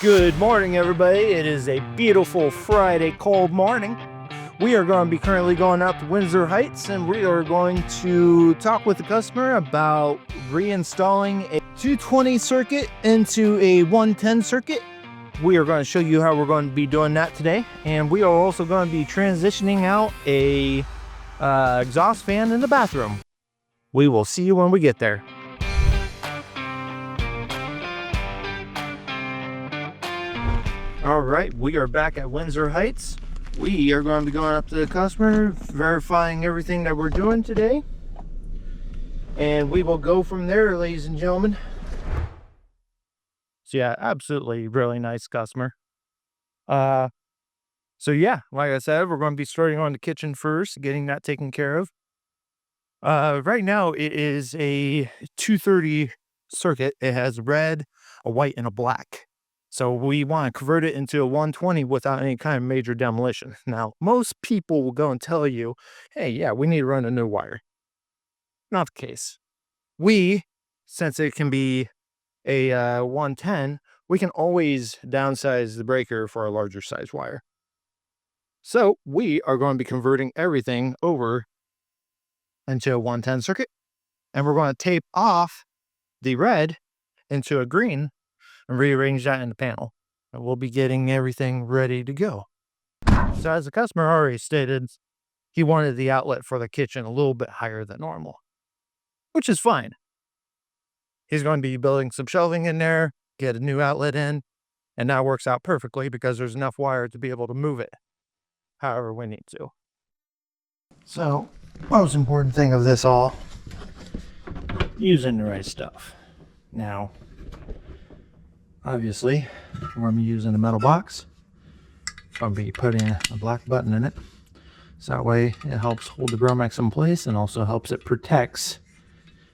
Good morning, everybody. It is a beautiful Friday, cold morning. We are going to be currently going out to Windsor Heights, and we are going to talk with the customer about reinstalling a 220 circuit into a 110 circuit. We are going to show you how we're going to be doing that today, and we are also going to be transitioning out a exhaust fan in the bathroom. We will see you when we get there. All right, we are back at Windsor Heights. We are going to be going up to the customer, verifying everything that we're doing today. And we will go from there, ladies and gentlemen. So yeah, absolutely really nice customer. So yeah, like I said, we're going to be starting on the kitchen first, getting that taken care of. Right now it is a 230 circuit. It has a red, a white, and a black. So we want to convert it into a 120 without any kind of major demolition. Now, most people will go and tell you, hey, yeah, we need to run a new wire. Not the case. We, since it can be a 110, we can always downsize the breaker for a larger size wire. So we are going to be converting everything over into a 110 circuit, and we're going to tape off the red into a green and rearrange that in the panel, and we'll be getting everything ready to go. So as the customer already stated, he wanted the outlet for the kitchen a little bit higher than normal, which is fine. He's going to be building some shelving in there, get a new outlet in, and that works out perfectly because there's enough wire to be able to move it however we need to. So, most important thing of this all, using the right stuff. Now, obviously, we're going to be using a metal box. I'll be putting a black button in it. So that way it helps hold the Gromix in place and also helps it protects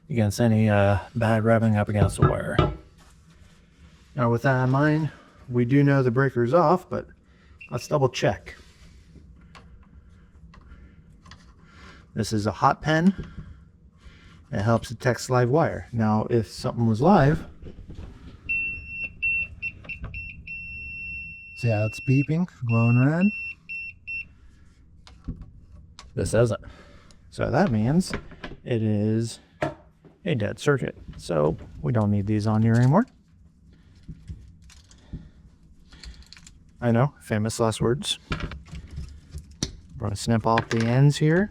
against any bad rubbing up against the wire. Now with that in mind, we do know the breaker is off, but let's double check. This is a hot pen. It helps detect live wire. Now if something was live, see how it's beeping, glowing red? This doesn't. So that means it is a dead circuit. So we don't need these on here anymore. I know, famous last words. I'm going to snip off the ends here.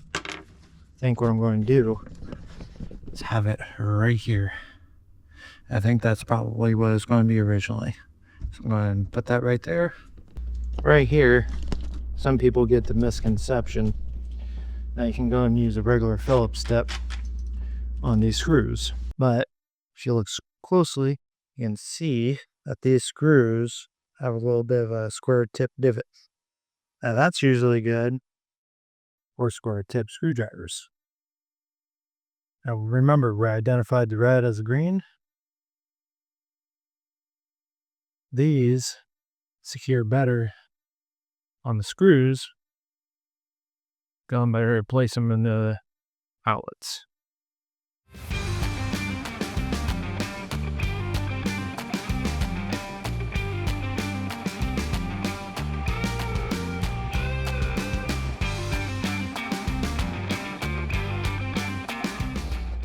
I think what I'm going to do is have it right here. I think that's probably what it's going to be originally. So I'm going to put that right there. Right here, some people get the misconception that you can go and use a regular Phillips step on these screws. But if you look closely, you can see that these screws have a little bit of a square tip divot. Now that's usually good for square tip screwdrivers. Now remember, we identified the red as a green. These secure better on the screws. Going better, replace them in the outlets.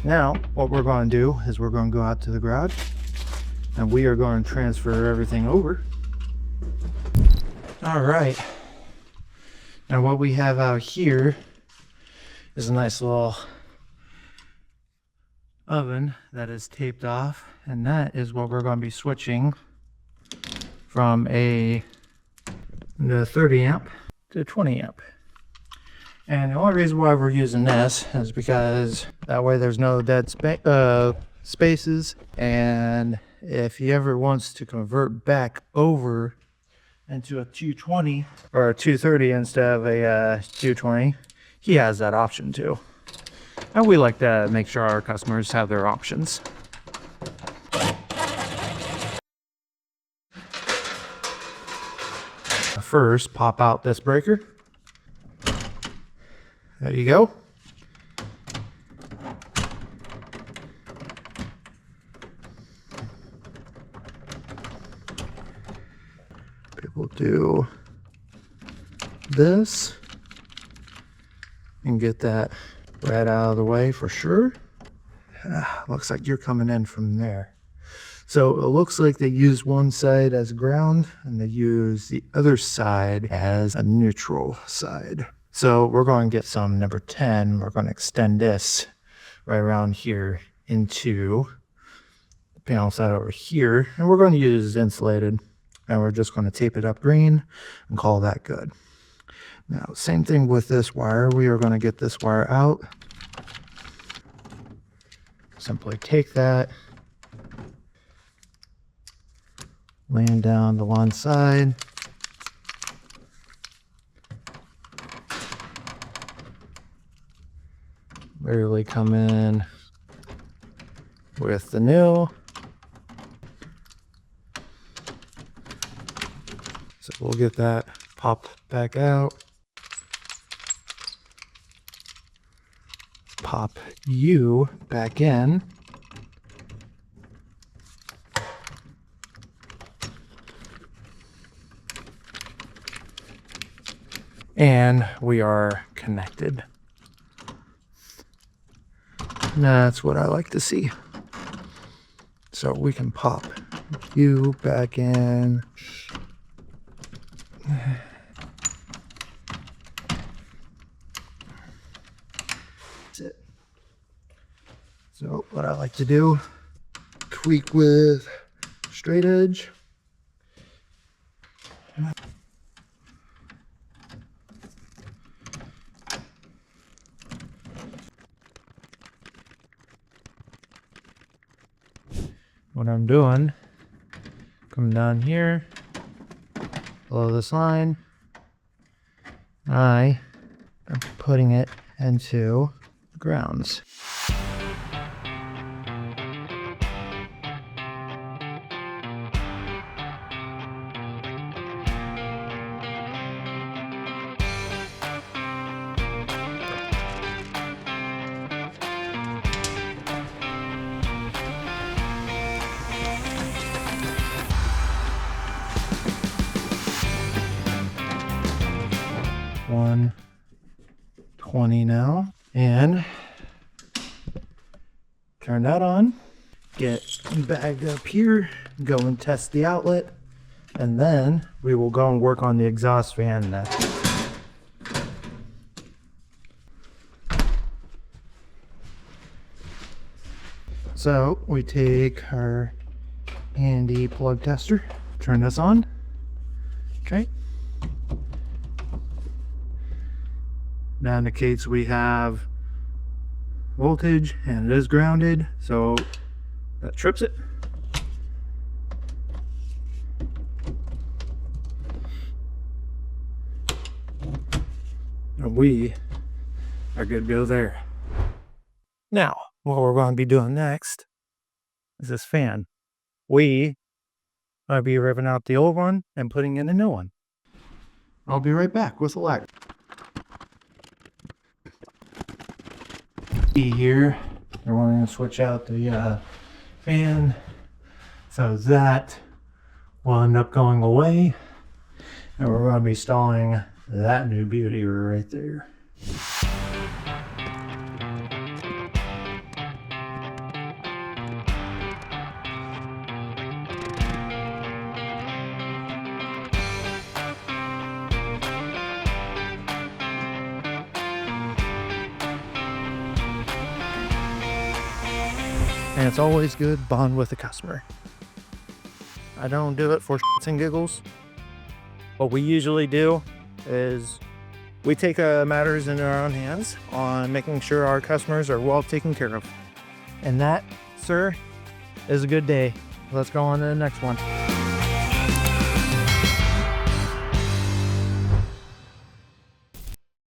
Now, what we're going to do is we're going to go out to the garage and we are going to transfer everything over. All right. Now what we have out here is a nice little oven that is taped off, and that is what we're going to be switching from the 30 amp to 20 amp. And the only reason why we're using this is because that way there's no dead spaces, and if he ever wants to convert back over into a 220 or a 230 instead of a 220, he has that option too. And we like to make sure our customers have their options. First, pop out this breaker. There you go. we'll do this and get that right out of the way for sure. Looks like you're coming in from there. So it looks like they use one side as ground and they use the other side as a neutral side. So we're going to get some number 10. We're going to extend this right around here into the panel side over here. And we're going to use insulated. And we're just going to tape it up green and call that good. Now, same thing with this wire. We are going to get this wire out. Simply take that, laying down the one side, literally come in with the new. So we'll get that popped back out. Pop you back in. And we are connected. And that's what I like to see. So we can pop you back in. That's it. So what I like to do, tweak with straight edge. What I'm doing, come down here, below this line, I am putting it into the grounds. $120 now, and turn that on, get bagged up here, go and test the outlet, and then we will go and work on the exhaust fan next. So we take our handy plug tester, turn this on, okay. That indicates we have voltage and it is grounded, so that trips it. And we are good to go there. Now, what we're going to be doing next is this fan. We are be ripping out the old one and putting in a new one. I'll be right back with the light. Here they're wanting to switch out the fan, so that will end up going away, and we're going to be installing that new beauty right there. And it's always good bond with the customer. I don't do it for shits and giggles. What we usually do is we take matters in our own hands on making sure our customers are well taken care of. And that, sir, is a good day. Let's go on to the next one.